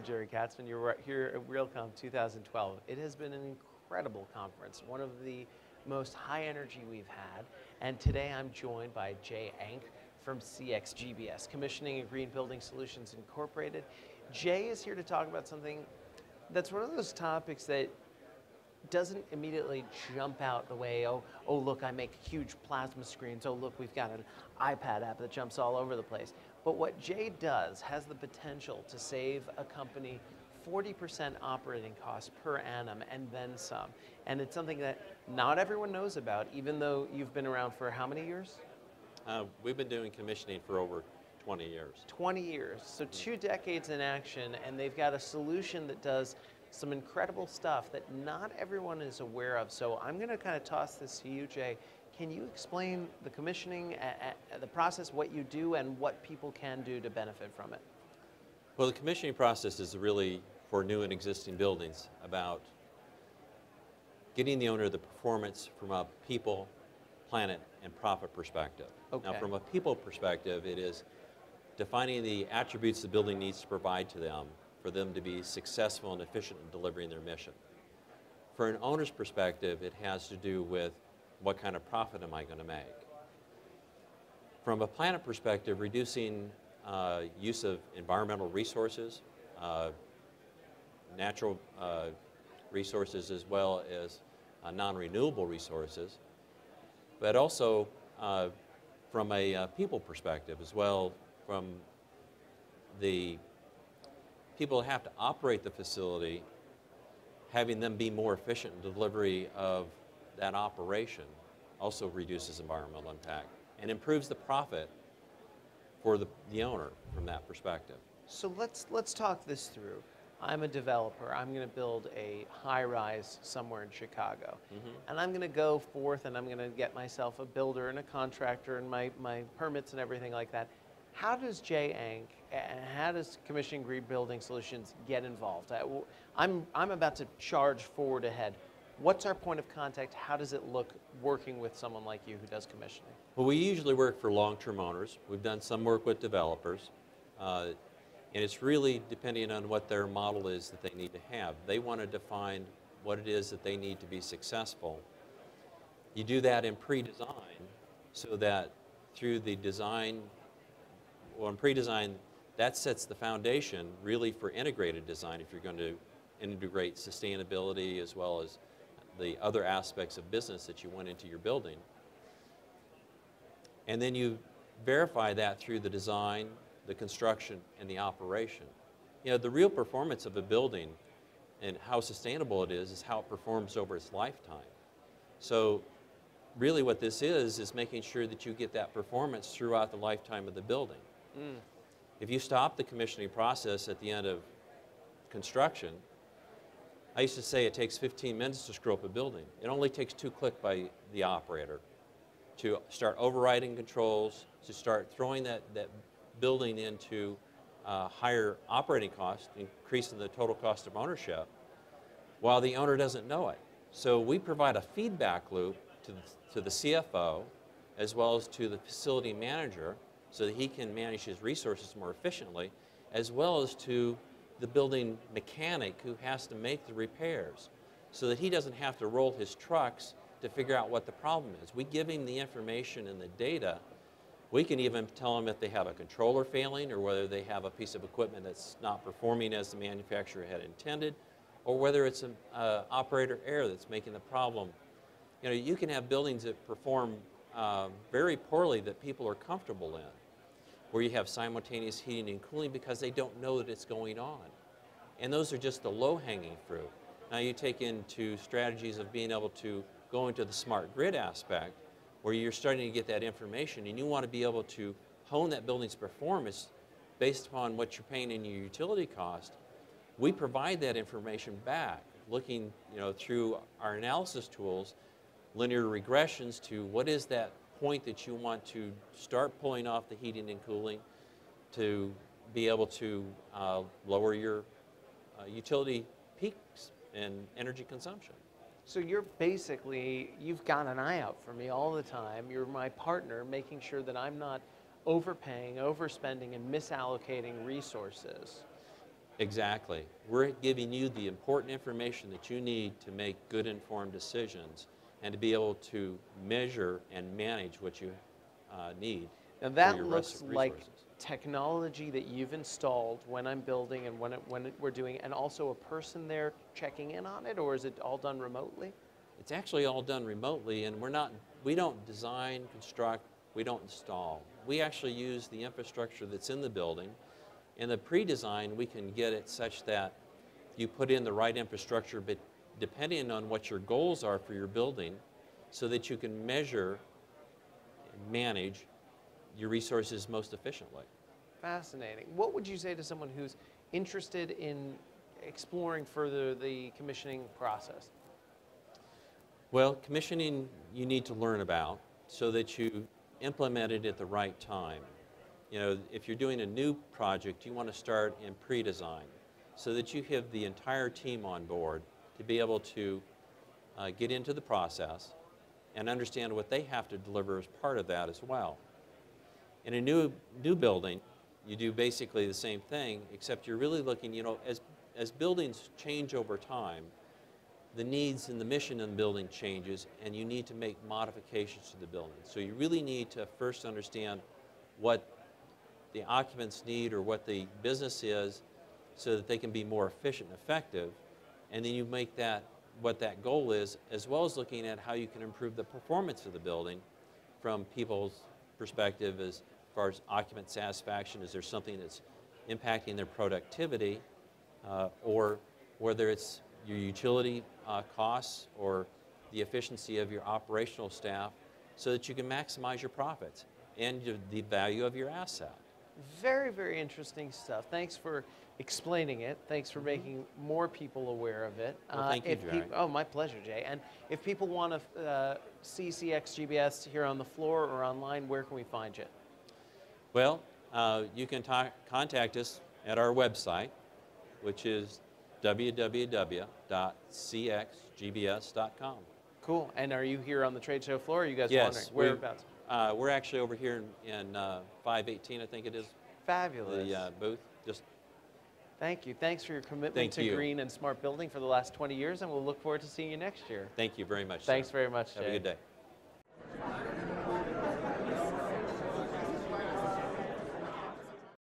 Jerry Katzman. You're right here at Realcomm 2012. It has been an incredible conference, one of the most high energy we've had. And today I'm joined by Jay Enck from CxGBS, Commissioning and Green Building Solutions Incorporated. Jay is here to talk about something that's one of those topics that doesn't immediately jump out the way, oh look, I make huge plasma screens, oh look, we've got an iPad app that jumps all over the place. But what Jay does has the potential to save a company 40% operating costs per annum and then some. And it's something that not everyone knows about, even though you've been around for how many years? We've been doing commissioning for over 20 years. 20 years, so 2 decades in action, and they've got a solution that does some incredible stuff that not everyone is aware of. So I'm going to kind of toss this to you, Jay. Can you explain the commissioning, the process, what you do, and what people can do to benefit from it? Well, the commissioning process is really, for new and existing buildings, about getting the owner the performance from a people, planet, and profit perspective. Okay. Now, from a people perspective, it is defining the attributes the building needs to provide to them for them to be successful and efficient in delivering their mission. For an owner's perspective, it has to do with what kind of profit am I going to make. From a planet perspective, reducing use of environmental resources, natural resources, as well as non-renewable resources, but also from a people perspective as well, from the people who have to operate the facility, having them be more efficient in delivery of that operation also reduces environmental impact and improves the profit for the owner from that perspective. So let's talk this through. I'm a developer. I'm going to build a high-rise somewhere in Chicago. And I'm going to go forth and I'm going to get myself a builder and a contractor and my permits and everything like that. How does Jay Enck and how does Commissioning Green Building Solutions get involved? I'm about to charge forward ahead. What's our point of contact? How does it look working with someone like you who does commissioning? Well, we usually work for long-term owners. We've done some work with developers. And it's really depending on what their model is that they need to have. They want to define what it is that they need to be successful. You do that in pre-design so that through the design, well, in pre-design, that sets the foundation really for integrated design if you're going to integrate sustainability as well as the other aspects of business that you want into your building. And then you verify that through the design, the construction, and the operation. You know, the real performance of a building and how sustainable it is how it performs over its lifetime. So really what this is making sure that you get that performance throughout the lifetime of the building. If you stop the commissioning process at the end of construction, I used to say it takes 15 minutes to screw up a building. It only takes 2 clicks by the operator to start overriding controls, to start throwing that building into higher operating costs, increasing the total cost of ownership, while the owner doesn't know it. So we provide a feedback loop to the CFO as well as to the facility manager so that he can manage his resources more efficiently, as well as to the building mechanic who has to make the repairs so that he doesn't have to roll his trucks to figure out what the problem is. We give him the information and the data. We can even tell them if they have a controller failing or whether they have a piece of equipment that's not performing as the manufacturer had intended, or whether it's an operator error that's making the problem. You know, you can have buildings that perform very poorly that people are comfortable in, where you have simultaneous heating and cooling because they don't know that it's going on. And those are just the low-hanging fruit. Now you take into strategies of being able to go into the smart grid aspect, where you're starting to get that information and you want to be able to hone that building's performance based upon what you're paying in your utility cost. We provide that information back, looking through our analysis tools, linear regressions to what is that point that you want to start pulling off the heating and cooling to be able to lower your utility peaks and energy consumption. So you've got an eye out for me all the time. You're my partner, making sure that I'm not overpaying, overspending, and misallocating resources. Exactly. We're giving you the important information that you need to make good informed decisions and to be able to measure and manage what you need Now for that your looks like resources. technology that you've installed when I'm building and we're doing, and also a person there checking in on it, or is it all done remotely? It's actually all done remotely, and we don't design, construct, we don't install. We actually use the infrastructure that's in the building. In the pre-design, we can get it such that you put in the right infrastructure, but depending on what your goals are for your building, so that you can measure and manage your resources most efficiently. Fascinating. What would you say to someone who's interested in exploring further the commissioning process? Well, commissioning you need to learn about so that you implement it at the right time. You know, if you're doing a new project, you want to start in pre-design so that you have the entire team on board to be able to get into the process and understand what they have to deliver as part of that as well. In a new building, you do basically the same thing, except you're really looking, you know, as buildings change over time, the needs and the mission in the building changes, and you need to make modifications to the building. So you really need to first understand what the occupants need or what the business is so that they can be more efficient and effective, and then you make that what that goal is, as well as looking at how you can improve the performance of the building from people's perspective as far as occupant satisfaction. Is there something that's impacting their productivity, or whether it's your utility costs or the efficiency of your operational staff, so that you can maximize your profits and the value of your asset. Very, very interesting stuff. Thanks for explaining it. Thanks for making more people aware of it. Well, thank you, Jay. Oh, my pleasure, Jay. And if people want to see CxGBS here on the floor or online, where can we find you? Well, you can contact us at our website, which is www.cxgbs.com. Cool. And are you here on the trade show floor, or are you guys Yes, wandering? Whereabouts? we're actually over here in 518, I think it is, Fabulous. the booth. Just Thank you. Thanks for your commitment Thank to you. green and smart building for the last 20 years, and we'll look forward to seeing you next year. thank you very much. Thanks sir. very much, Jay. Have a good day.